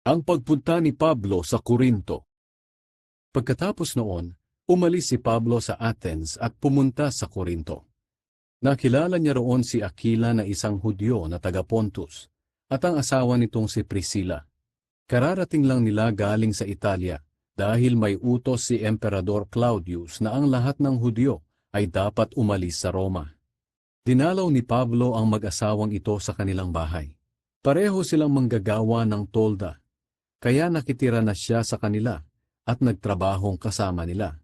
Ang pagpunta ni Pablo sa Korinto. Pagkatapos noon, umalis si Pablo sa Athens at pumunta sa Korinto. Nakilala niya roon si Aquila na isang Hudyo na taga Pontus, at ang asawa nitong si Priscilla. Kararating lang nila galing sa Italia, dahil may utos si Emperador Claudius na ang lahat ng Hudyo ay dapat umalis sa Roma. Dinalaw ni Pablo ang mag-asawang ito sa kanilang bahay. Pareho silang manggagawa ng tolda, kaya nakitira na siya sa kanila at nagtrabahong kasama nila.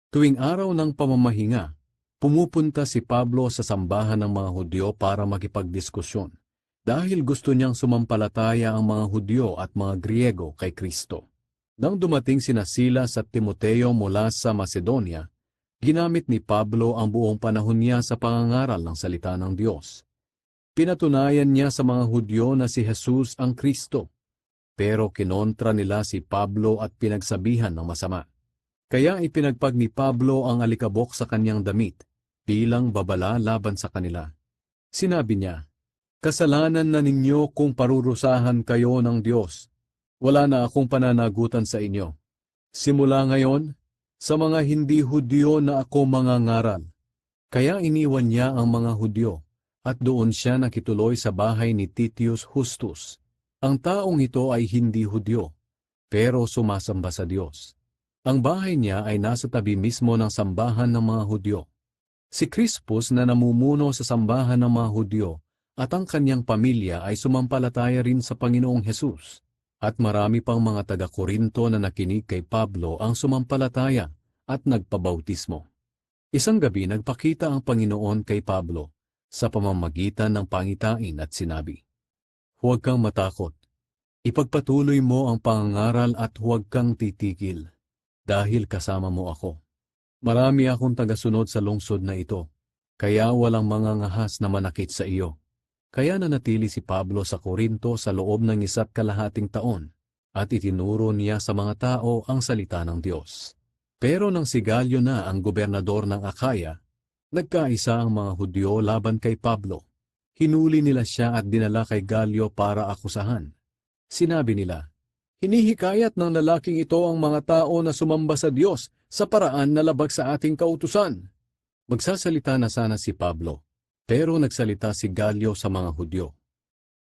Tuwing araw ng pamamahinga, pumupunta si Pablo sa sambahan ng mga Hudyo para makipagdiskusyon, dahil gusto niyang sumampalataya ang mga Hudyo at mga Griego kay Kristo. Nang dumating sina Silas at Timoteo mula sa Macedonia, ginamit ni Pablo ang buong panahon niya sa pangangaral ng salita ng Diyos. Pinatunayan niya sa mga Hudyo na si Jesus ang Kristo, pero kinontra nila si Pablo at pinagsabihan ng masama. Kaya ipinagpag ni Pablo ang alikabok sa kanyang damit, bilang babala laban sa kanila. Sinabi niya, "Kasalanan na ninyo kung parurusahan kayo ng Diyos. Wala na akong pananagutan sa inyo. Simula ngayon, sa mga hindi Hudyo na ako mangangaral." Kaya iniwan niya ang mga Hudyo, at doon siya nakituloy sa bahay ni Titius Justus. Ang taong ito ay hindi Hudyo, pero sumasamba sa Diyos. Ang bahay niya ay nasa tabi mismo ng sambahan ng mga Hudyo. Si Crispus na namumuno sa sambahan ng mga Hudyo at ang kanyang pamilya ay sumampalataya rin sa Panginoong Hesus. At marami pang mga taga-Korinto na nakinig kay Pablo ang sumampalataya at nagpabautismo. Isang gabi nagpakita ang Panginoon kay Pablo sa pamamagitan ng pangitain at sinabi, "Huwag kang matakot. Ipagpatuloy mo ang pangangaral at huwag kang titigil, dahil kasama mo ako. Marami akong tagasunod sa lungsod na ito, kaya walang mangangahas na manakit sa iyo." Kaya nanatili si Pablo sa Korinto sa loob ng 1.5 taon, at itinuro niya sa mga tao ang salita ng Diyos. Pero nang si Galyo na ang gobernador ng Akaya, nagkaisa ang mga Hudyo laban kay Pablo. Hinuli nila siya at dinala kay Galyo para akusahan. Sinabi nila, "Hinihikayat ng lalaking ito ang mga tao na sumamba sa Diyos sa paraan na labag sa ating kautusan." Magsasalita na sana si Pablo, pero nagsalita si Galyo sa mga Hudyo.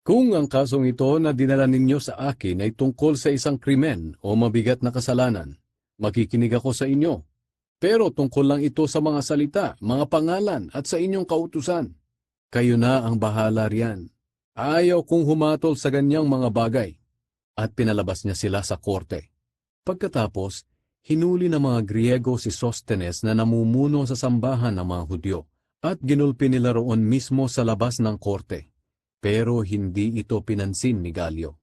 "Kung ang kasong ito na dinala ninyo sa akin ay tungkol sa isang krimen o mabigat na kasalanan, makikinig ako sa inyo. Pero tungkol lang ito sa mga salita, mga pangalan at sa inyong kautusan. Kayo na ang bahala riyan. Ayaw kong humatol sa ganyang mga bagay." At pinalabas niya sila sa korte. Pagkatapos, hinuli ng mga Griego si Sostenes na namumuno sa sambahan ng mga Hudyo, at ginulpi nila roon mismo sa labas ng korte. Pero hindi ito pinansin ni Galyo.